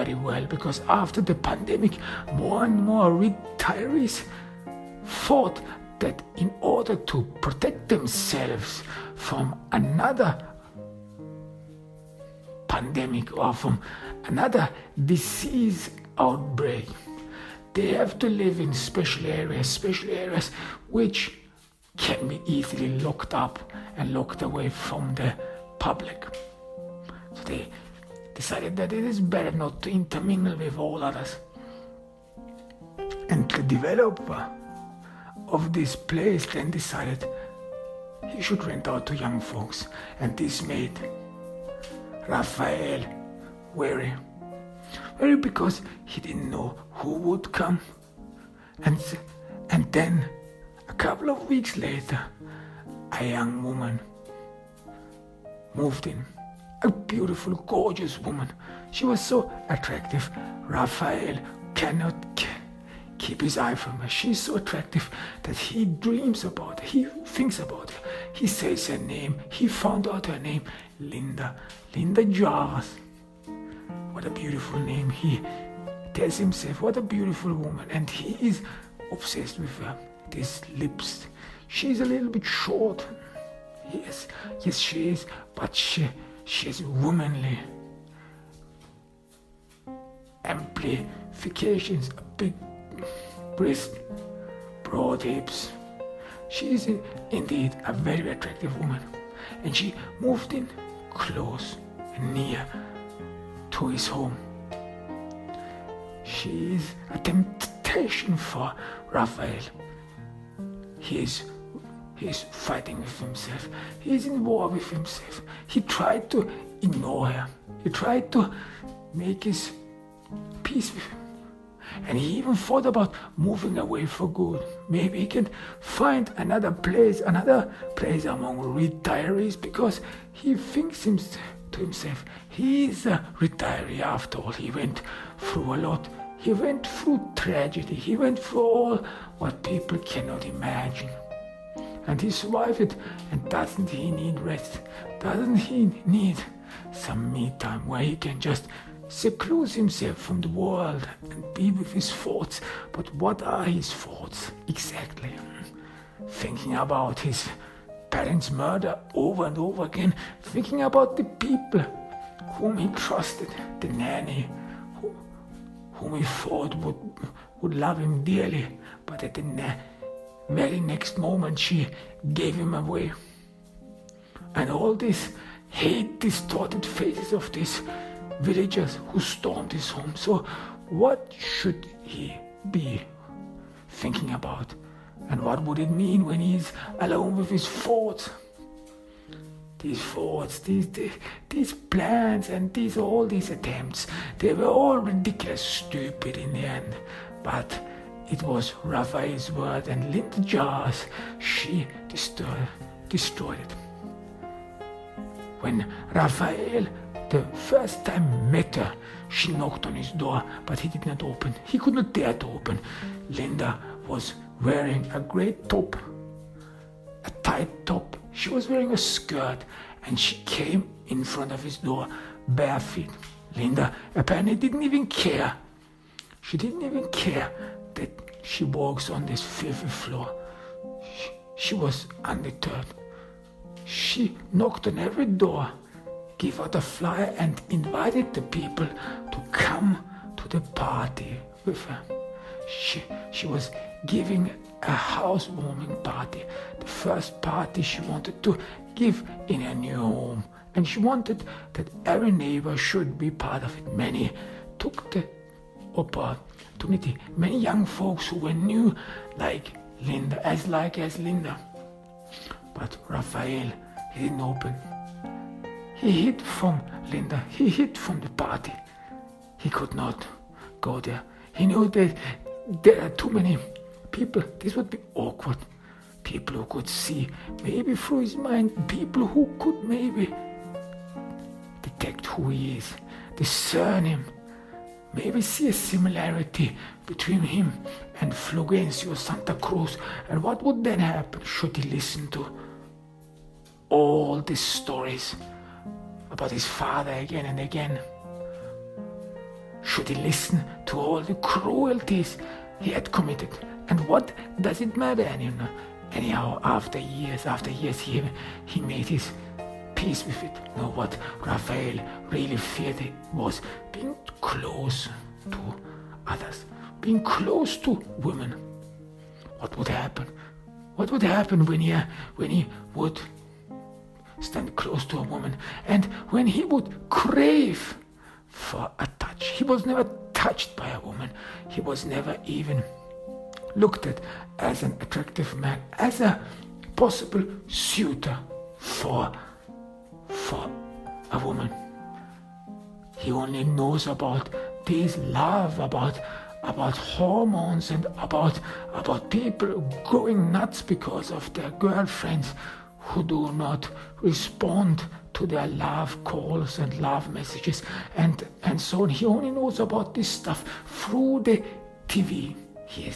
very well, because after the pandemic, more and more retirees thought that in order to protect themselves from another pandemic or from another disease outbreak, they have to live in special areas which can be easily locked up and locked away from the public. So they decided that it is better not to intermingle with all others. And the developer of this place then decided he should rent out to young folks, and this made Rafael worry because he didn't know who would come. And then a couple of weeks later, a young woman moved in. A beautiful, gorgeous woman. She was so attractive. Rafael cannot keep his eye from her. She's so attractive that he dreams about her. He thinks about her. He says her name. He found out her name. Linda Jars. What a beautiful name. He tells himself, what a beautiful woman. And he is obsessed with her. These lips. She's a little bit short. Yes, she is. But she's womanly. Amplifications, a big breast, broad hips. She is indeed a very attractive woman. And she moved in close and near to his home. She is a temptation for Rafael. He's fighting with himself. He's in war with himself. He tried to ignore her. He tried to make his peace with him. And he even thought about moving away for good. Maybe he can find another place among retirees, because he thinks to himself, he is a retiree after all. He went through a lot. He went through tragedy. He went through all what people cannot imagine. And he survived it. And doesn't he need rest? Doesn't he need some me time where he can just seclude himself from the world and be with his thoughts? But what are his thoughts exactly? Thinking about his parents' murder over and over again. Thinking about the people whom he trusted. The nanny whom he thought would love him dearly. But at the very next moment she gave him away. And all these hate-distorted faces of these villagers who stormed his home. So what should he be thinking about? And what would it mean when he's alone with his thoughts? These thoughts, these plans, and all these attempts, they were all ridiculous, stupid in the end. But it was Rafael's word, and Linda Jars, she destroyed it. When Rafael the first time met her, she knocked on his door, but he did not open. He could not dare to open. Linda was wearing a great top, a tight top. She was wearing a skirt, and she came in front of his door bare feet. Linda apparently didn't even care. She didn't even care that she walks on this filthy floor. She was undeterred. She knocked on every door, gave out a flyer, and invited the people to come to the party with her. She was giving a housewarming party, the first party she wanted to give in her new home, and she wanted that every neighbor should be part of it. Many took the opportunity, many young folks who were new like Linda, as Linda. But Rafael, he didn't open. He hid from Linda. He hid from the party. He could not go there. He knew that there are too many people. This would be awkward. People who could see, maybe through his mind, people who could maybe detect who he is, discern him, maybe see a similarity between him and Fulgencio Santa Cruz. And what would then happen should he listen to all these stories about his father again and again? Should he listen to all the cruelties he had committed? And what does it matter anyhow? After years, he made his peace with it. No, what Rafael really feared was being close to others, being close to women. What would happen? What would happen when he would stand close to a woman, and when he would crave for a touch? He was never touched by a woman. He was never even looked at as an attractive man, as a possible suitor for a woman. He only knows about this love, about hormones, and about people going nuts because of their girlfriends who do not respond to their love calls and love messages and so on. He only knows about this stuff through the TV. He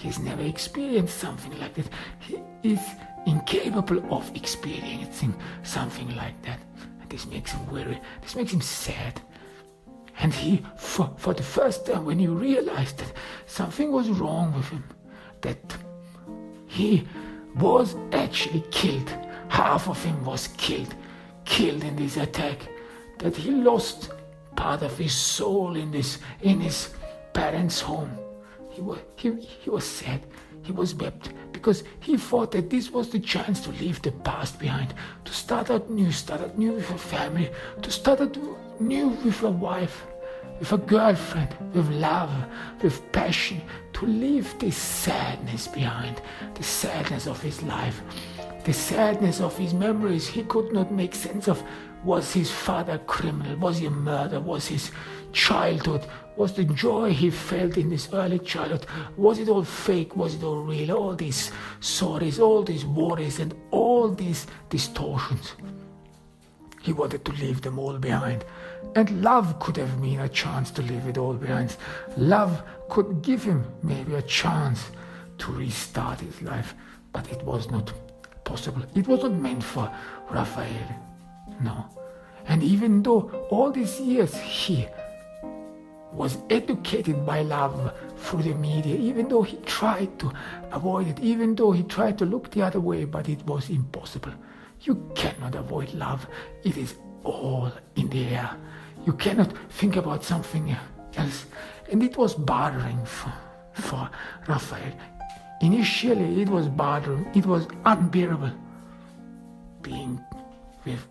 has never experienced something like that. He is incapable of experiencing something like that. And this makes him sad. And he, for the first time, when he realized that something was wrong with him, that he was actually killed, half of him was killed in this attack, that he lost part of his soul in his parents' home. He was sad. He was wept because he thought that this was the chance to leave the past behind, to start out new with a family, to start out new with a wife, with a girlfriend, with love, with passion, to leave this sadness behind, the sadness of his life, the sadness of his memories he could not make sense of. Was his father a criminal? Was he a murderer? Was his childhood? Was the joy he felt in his early childhood? Was it all fake? Was it all real? All these sorries, all these worries, and all these distortions. He wanted to leave them all behind. And love could have been a chance to leave it all behind. Love could give him maybe a chance to restart his life. But it was not possible. It was not meant for Rafael. No. And even though all these years he was educated by love through the media, even though he tried to avoid it, even though he tried to look the other way, but it was impossible. You cannot avoid love. It is all in the air. You cannot think about something else. And it was bothering for Rafael. Initially it was bothering. It was unbearable. Being with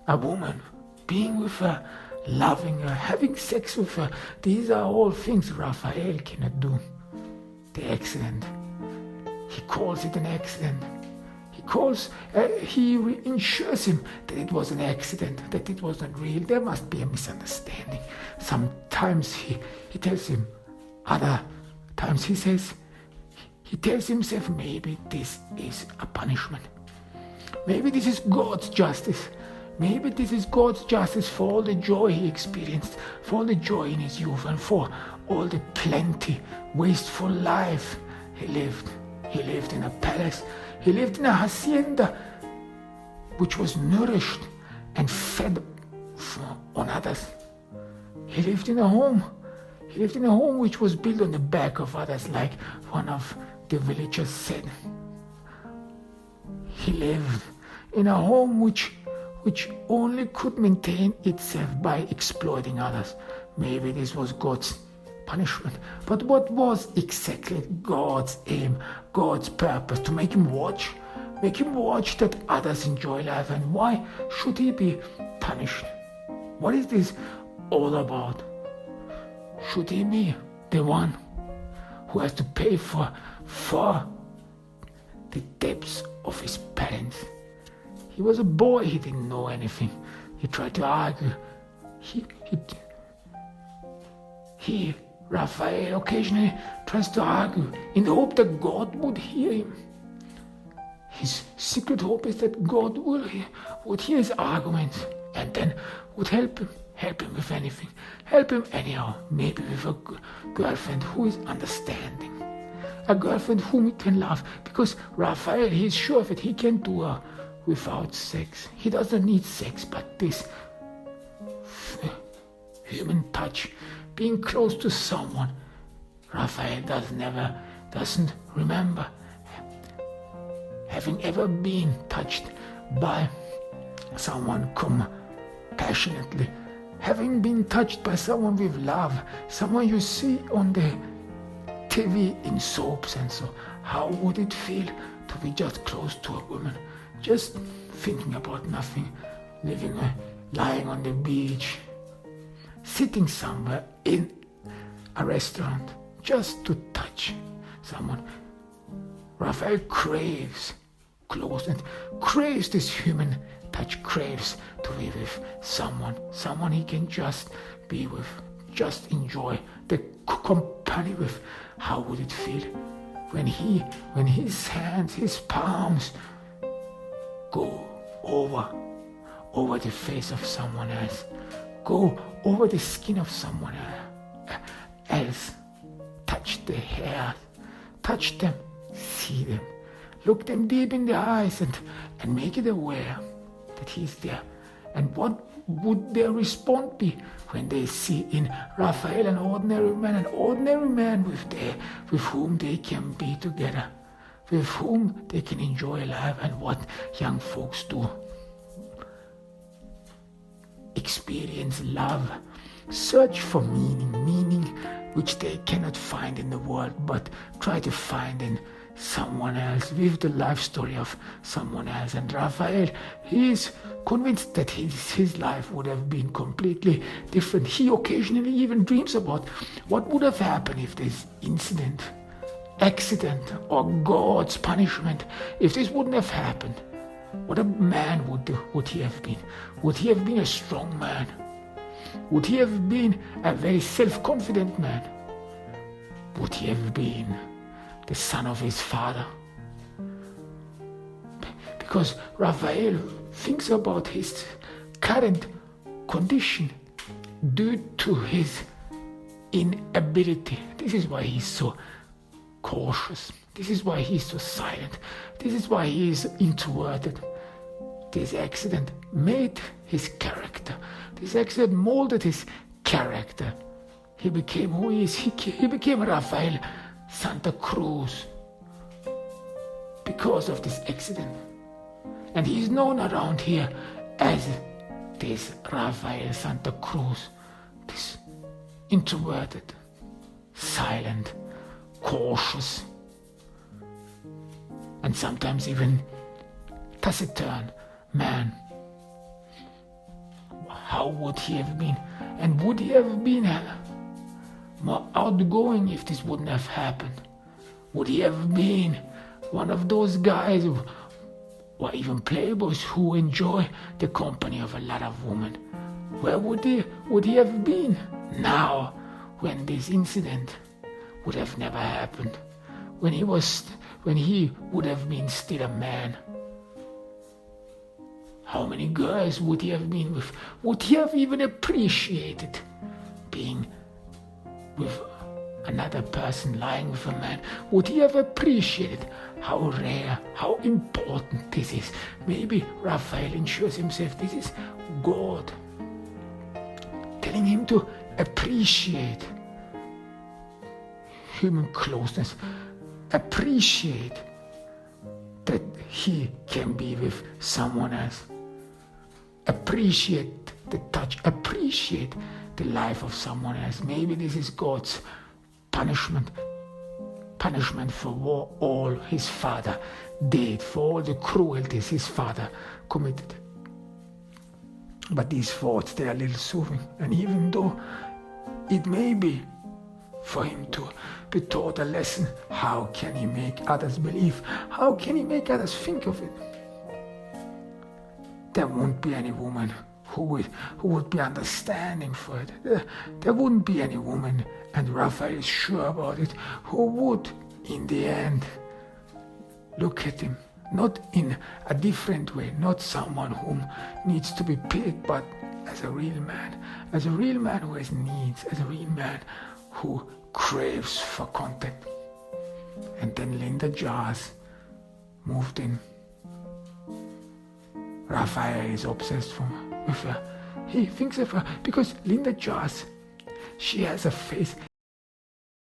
a woman, being with her, loving her, having sex with her. These are all things Rafael cannot do. The accident. He calls it an accident. He ensures him that it was an accident, that it was not real. There must be a misunderstanding. Sometimes he tells him, other times he tells himself, maybe this is a punishment. Maybe this is God's justice. Maybe this is God's justice for all the joy he experienced, for all the joy in his youth, and for all the plenty, wasteful life he lived. He lived in a palace. He lived in a hacienda which was nourished and fed on others. He lived in a home. He lived in a home which was built on the back of others, like one of the villagers said. He lived in a home which only could maintain itself by exploiting others. Maybe this was God's punishment. But what was exactly God's aim, God's purpose? To make him watch that others enjoy life. And why should he be punished? What is this all about? Should he be the one who has to pay for the debts of his parents? He was a boy, he didn't know anything. He tried to argue. He Rafael occasionally tries to argue in the hope that God would hear him. His secret hope is that God would hear his arguments and then would help him with anything. Help him anyhow, maybe with a girlfriend who is understanding. A girlfriend whom he can love, because Rafael, he is sure that he can do her without sex. He doesn't need sex, but this human touch, being close to someone. Rafael doesn't remember having ever been touched by someone compassionately, having been touched by someone with love, someone you see on the TV in soaps and so. How would it feel to be just close to a woman, just thinking about nothing, lying on the beach, sitting somewhere in a restaurant, just to touch someone? Rafael craves close and craves this human touch, craves to be with someone he can just be with, just enjoy the company with. How would it feel when his hands, his palms go over the face of someone else, go over the skin of someone else, touch the hair, touch them, see them, look them deep in the eyes and make it aware that he's there. And what would their response be when they see in Rafael an ordinary man with whom they can be together, with whom they can enjoy life? And what young folks do: experience love, search for meaning which they cannot find in the world, but try to find in someone else, with the life story of someone else. And Rafael, he is convinced that his life would have been completely different. He occasionally even dreams about what would have happened if this accident, or God's punishment, if this wouldn't have happened. What a man would he have been? Would he have been a strong man? Would he have been a very self-confident man? Would he have been the son of his father? Because Rafael thinks about his current condition due to his inability. This is why he's so cautious. This is why he's so silent. This is why he is introverted. This accident made his character. This accident molded his character. He became who he is. He became Rafael Santa Cruz because of this accident. And he's known around here as this Rafael Santa Cruz, this introverted, silent, cautious, and sometimes even taciturn man. How would he have been? And would he have been more outgoing if this wouldn't have happened? Would he have been one of those guys or even playboys who enjoy the company of a lot of women? Where would he have been now when this incident would have never happened? When he would have been still a man? How many girls would he have been with? Would he have even appreciated being with another person, lying with a man? Would he have appreciated how rare, how important this is? Maybe Rafael ensures himself this is God telling him to appreciate human closeness, appreciate that he can be with someone else, appreciate the touch, appreciate the life of someone else. Maybe this is God's punishment for all his father did, for all the cruelties his father committed. But these thoughts, they are a little soothing. And even though it may be for him to be taught a lesson, how can he make others believe? How can he make others think of it? There won't be any woman who would be understanding for it. There wouldn't be any woman, and Rafael is sure about it, who would, in the end, look at him, not in a different way, not someone whom needs to be pitied, but as a real man who has needs, as a real man who craves for contact. And then Linda Jars moved in. Rafael is obsessed with her. He thinks of her because Linda Jars She has a face